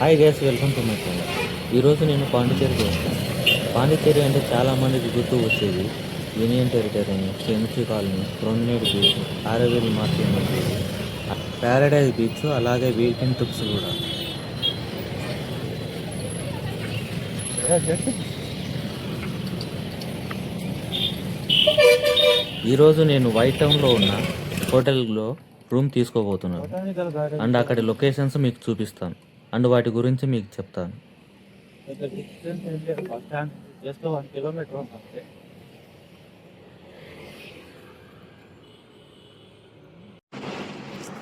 Hi guys, welcome to my channel. ఈరోజు నేను పాండిచ్చేరికి వచ్చాను. పాండిచ్చేరి అంటే చాలామందికి గుర్తు వచ్చేది యూనియన్ టెరిటరీని, సెంచి కాలనీ, ప్రొమినేడ్ బీచ్, ఆరవేలి మార్కెట్ మసీదు, ప్యారడైజ్ బీచ్, అలాగే వీకెండ్ ట్రిప్స్ కూడా. ఈరోజు నేను వైట్ టౌన్లో ఉన్న హోటల్లో రూమ్ తీసుకోబోతున్నాను అండ్ అక్కడి లొకేషన్స్ మీకు చూపిస్తాను అండ్ వాటి గురించి మీకు చెప్తాను.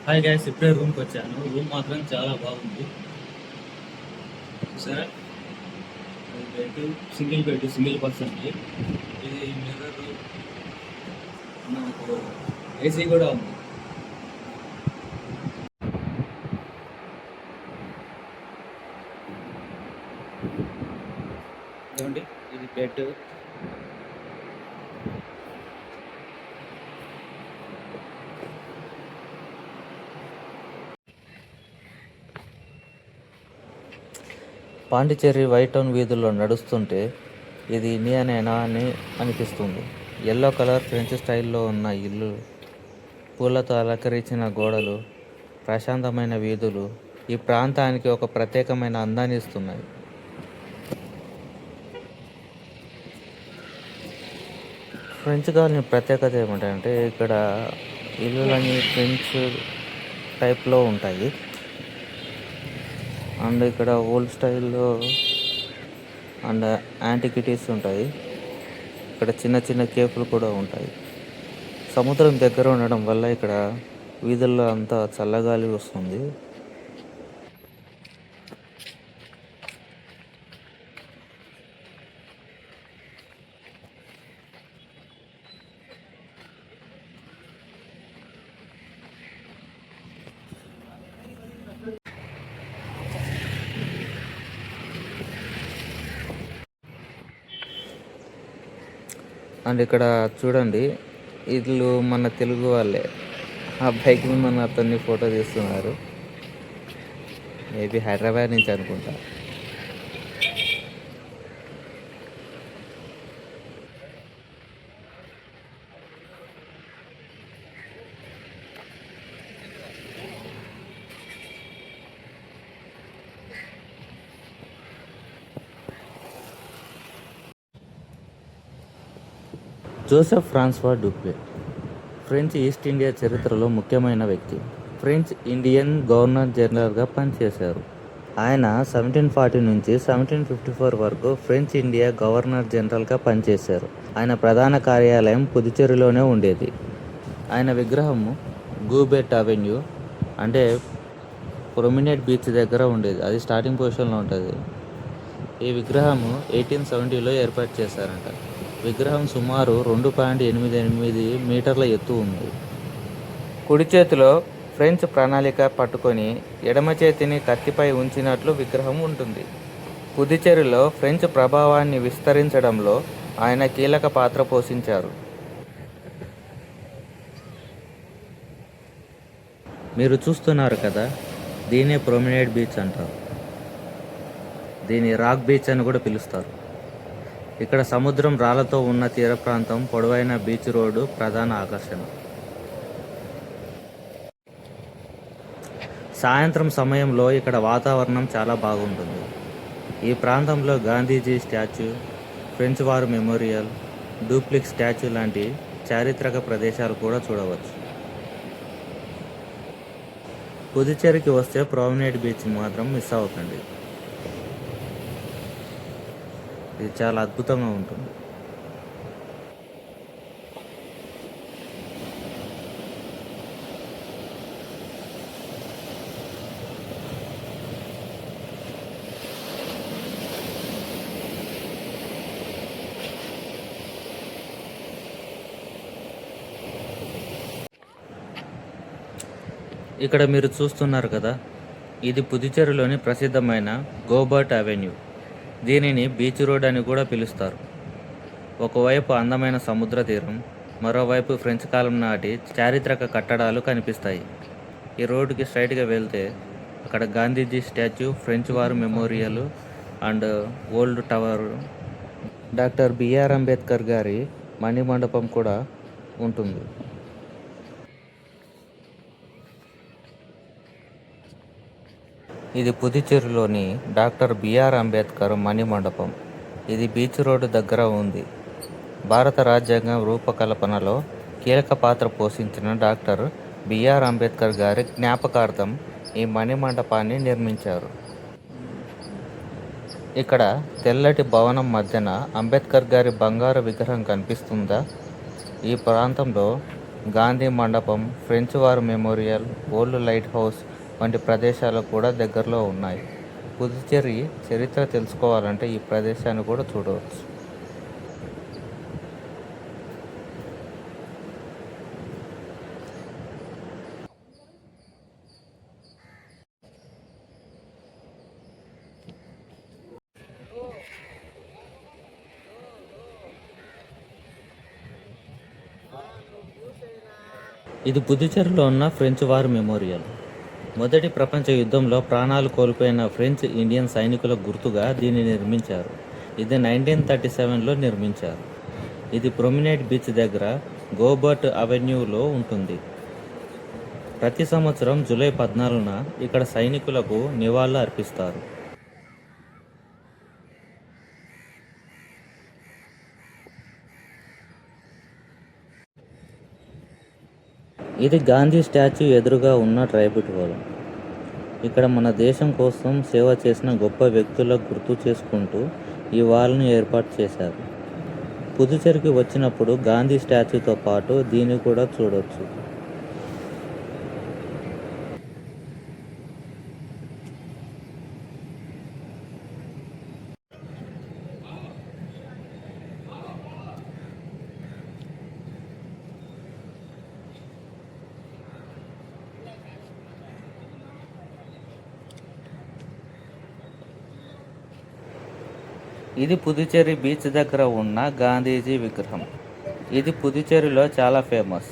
హాయ్ గైస్, ఇప్పుడే రూమ్కి వచ్చాను. రూమ్ మాత్రం చాలా బాగుంది. సరే, బెడ్ సింగిల్ పర్సన్కి. ఇది మిర్రర్, నాకు ఏసీ కూడా ఉంది. చూడండి, ఇది బెడ్. పాండిచ్చేరి వైట్ టౌన్ వీధుల్లో నడుస్తుంటే ఇది ఇండియానేనా అని అనిపిస్తుంది. ఎల్లో కలర్ ఫ్రెంచ్ స్టైల్లో ఉన్న ఇల్లు, పూలతో అలంకరించిన గోడలు, ప్రశాంతమైన వీధులు ఈ ప్రాంతానికి ఒక ప్రత్యేకమైన అందాన్ని ఇస్తున్నాయి. ఫ్రెంచ్ కాలనీ ప్రత్యేకత ఏమిటంటే ఇక్కడ ఇల్లులన్నీ ఫ్రెంచ్ టైప్లో ఉంటాయి అండ్ ఇక్కడ ఓల్డ్ స్టైల్లో అండ్ యాంటిక్విటీస్ ఉంటాయి. ఇక్కడ చిన్న చిన్న కేఫ్లు కూడా ఉంటాయి. సముద్రం దగ్గర ఉండడం వల్ల ఇక్కడ వీధుల్లో అంతా చల్లగాలి వస్తుంది. అండ్ ఇక్కడ చూడండి, వీళ్ళు మన తెలుగు వాళ్ళే. ఆ బైక్ మన అతన్ని ఫోటో తీస్తున్నారు. మేబీ హైదరాబాద్ నుంచి అనుకుంటా. జోసెఫ్ ఫ్రాన్స్వా డూప్లే ఫ్రెంచ్ ఈస్ట్ ఇండియా చరిత్రలో ముఖ్యమైన వ్యక్తి. ఫ్రెంచ్ ఇండియన్ గవర్నర్ జనరల్గా పనిచేశారు. ఆయన 1740 నుంచి 1754 వరకు ఫ్రెంచ్ ఇండియా గవర్నర్ జనరల్గా పనిచేశారు. ఆయన ప్రధాన కార్యాలయం పుదుచ్చేరిలోనే ఉండేది. ఆయన విగ్రహము గూబెట్ అవెన్యూ అంటే ప్రొమినేడ్ బీచ్ దగ్గర ఉండేది. అది స్టార్టింగ్ పొజిషన్లో ఉంటుంది. ఈ విగ్రహము 1870లో ఏర్పాటు చేశారంట. విగ్రహం సుమారు 2.88 మీటర్ల ఎత్తు ఉంది. కుడి చేతిలో ఫ్రెంచ్ ప్రణాళిక పట్టుకొని ఎడమ చేతిని కత్తిపై ఉంచినట్లు విగ్రహం ఉంటుంది. పుదుచ్చేరిలో ఫ్రెంచ్ ప్రభావాన్ని విస్తరించడంలో ఆయన కీలక పాత్ర పోషించారు. మీరు చూస్తున్నారు కదా, దీనే ప్రొమినేడ్ బీచ్ అంటారు. దీని రాక్ బీచ్ అని కూడా పిలుస్తారు. ఇక్కడ సముద్రం, రాళ్లతో ఉన్న తీర ప్రాంతం, పొడవైన బీచ్ రోడ్డు ప్రధాన ఆకర్షణ. సాయంత్రం సమయంలో ఇక్కడ వాతావరణం చాలా బాగుంటుంది. ఈ ప్రాంతంలో Gandhiji statue, French war memorial, Dupleix statue లాంటి చారిత్రక ప్రదేశాలు కూడా చూడవచ్చు. పుదుచ్చేరికి వస్తే ప్రొమినేడ్ బీచ్ మాత్రం మిస్ అవ్వకండి. ఇది చాలా అద్భుతంగా ఉంటుంది. ఇక్కడ మీరు చూస్తున్నారు కదా, ఇది పుదుచ్చేరిలోని ప్రసిద్ధమైన గోబర్ట్ అవెన్యూ. దీనిని బీచ్ రోడ్ అని కూడా పిలుస్తారు. ఒకవైపు అందమైన సముద్ర తీరం, మరోవైపు ఫ్రెంచ్ కాలం నాటి చారిత్రక కట్టడాలు కనిపిస్తాయి. ఈ రోడ్డుకి స్ట్రైట్గా వెళ్తే అక్కడ Gandhiji statue, French war memorial and old tower, doctor BR Ambedkar గారి మణిమండపం కూడా ఉంటుంది. ఇది పుదుచ్చేరిలోని డాక్టర్ బిఆర్ అంబేద్కర్ మణిమండపం. ఇది బీచ్ రోడ్డు దగ్గర ఉంది. భారత రాజ్యాంగం రూపకల్పనలో కీలక పాత్ర పోషించిన డాక్టర్ బిఆర్ అంబేద్కర్ గారి జ్ఞాపకార్థం ఈ మణిమండపాన్ని నిర్మించారు. ఇక్కడ తెల్లటి భవనం మధ్యన అంబేద్కర్ గారి బంగారు విగ్రహం కనిపిస్తుందా? ఈ ప్రాంతంలో గాంధీ మండపం, French war memorial, old light house వంటి ప్రదేశాలు కూడా దగ్గరలో ఉన్నాయి. పుదుచ్చేరి చరిత్ర తెలుసుకోవాలంటే ఈ ప్రదేశాన్ని కూడా చూడవచ్చు. ఇది పుదుచ్చేరిలో ఉన్న ఫ్రెంచ్ వార్ మెమోరియల్. మొదటి ప్రపంచ యుద్ధంలో ప్రాణాలు కోల్పోయిన ఫ్రెంచ్ ఇండియన్ సైనికుల గుర్తుగా దీన్ని నిర్మించారు. ఇది 1937లో నిర్మించారు. ఇది ప్రొమినేట్ బీచ్ దగ్గర గోబర్ట్ అవెన్యూలో ఉంటుంది. ప్రతి సంవత్సరం జూలై 14న ఇక్కడ సైనికులకు నివాళులు అర్పిస్తారు. ఇది గాంధీ స్టాచ్యూ ఎదురుగా ఉన్న ట్రైబ్యూట్ హాల్. ఇక్కడ మన దేశం కోసం సేవ చేసిన గొప్ప వ్యక్తులకు గుర్తు చేసుకుంటూ ఈ వాల్ను ఏర్పాటు చేశారు. పుదుచ్చేరికి వచ్చినప్పుడు గాంధీ స్టాచ్యూతో పాటు దీన్ని కూడా చూడొచ్చు. ఇది పుదుచ్చేరి బీచ్ దగ్గర ఉన్న గాంధీజీ విగ్రహం. ఇది పుదుచ్చేరిలో చాలా ఫేమస్.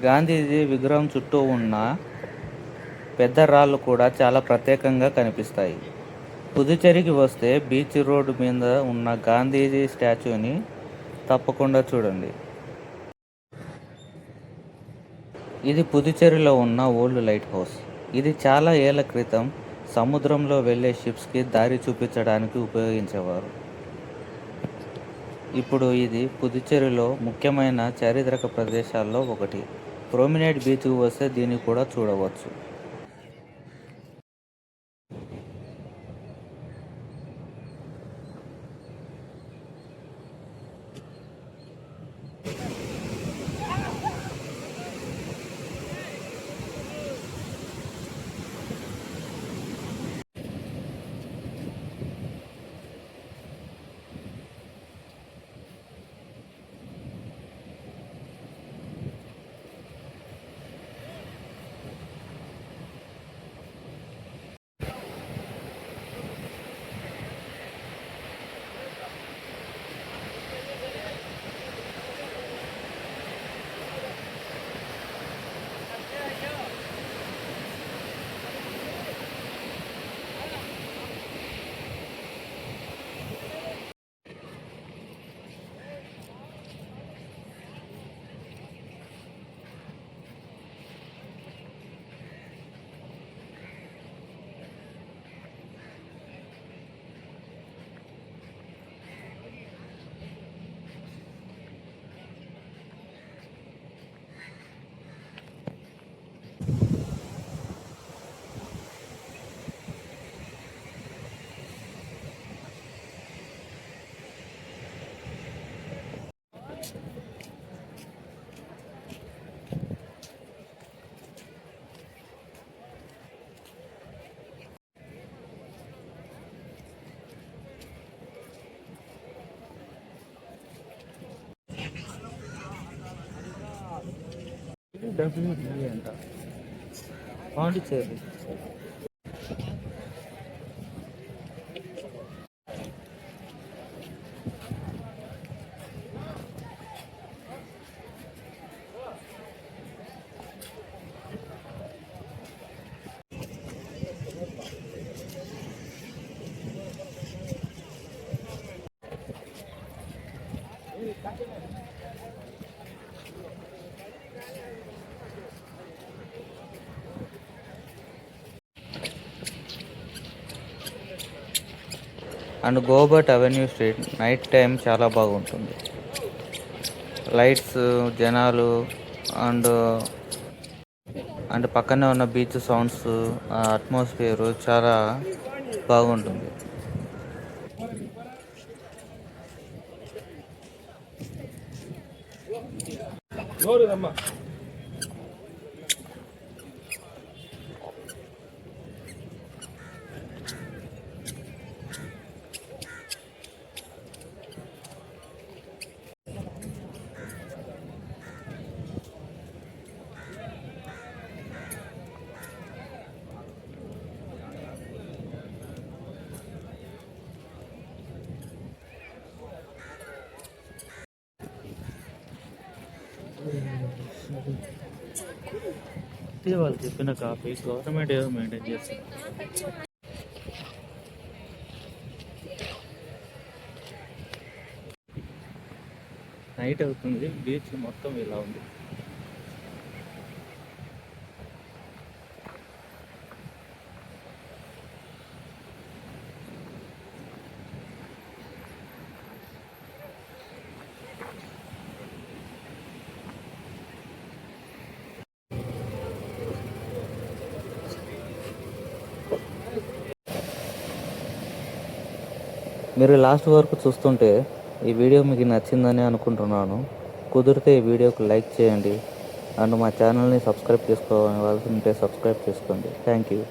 గాంధీజీ విగ్రహం చుట్టూ ఉన్న పెద్ద రాళ్ళు కూడా చాలా ప్రత్యేకంగా కనిపిస్తాయి. పుదుచ్చేరికి వస్తే బీచ్ రోడ్డు మీద ఉన్న గాంధీజీ స్టాచ్యూని తప్పకుండా చూడండి. ఇది పుదుచ్చేరిలో ఉన్న ఓల్డ్ లైట్ హౌస్. ఇది చాలా ఏళ్ల క్రితం సముద్రంలో వెళ్ళే షిప్స్కి దారి చూపించడానికి ఉపయోగించేవారు. ఇప్పుడు ఇది పుదుచ్చేరిలో ముఖ్యమైన చారిత్రక ప్రదేశాల్లో ఒకటి. ప్రొమినేట్ బీచ్కు వస్తే దీన్ని కూడా చూడవచ్చు. డబ్ల్యూడబ్ల్యూ అంట Pondicherry. And Goubert Avenue street night time చాలా బాగుంటుంది. లైట్స్, జనాలు అండ్ అండ్ పక్కనే ఉన్న బీచ్ సౌండ్స్, ఆ అట్మాస్ఫియర్ చాలా బాగుంటుంది. వాళ్ళు చెప్పిన కాఫీ గవర్నమెంట్ ఏదో మెయింటైన్ చేస్తుంది. నైట్ అవుతుంది, బీచ్ మొత్తం ఇలా ఉంది. మీరు లాస్ట్ వరకు చూస్తుంటే ఈ వీడియో మీకు నచ్చిందని అనుకుంటున్నాను. కుదిరితే ఈ వీడియోకి లైక్ చేయండి అండ్ మా ఛానల్ని సబ్స్క్రైబ్ చేసుకోవాల్సి ఉంటే సబ్స్క్రైబ్ చేసుకోండి. Thank you.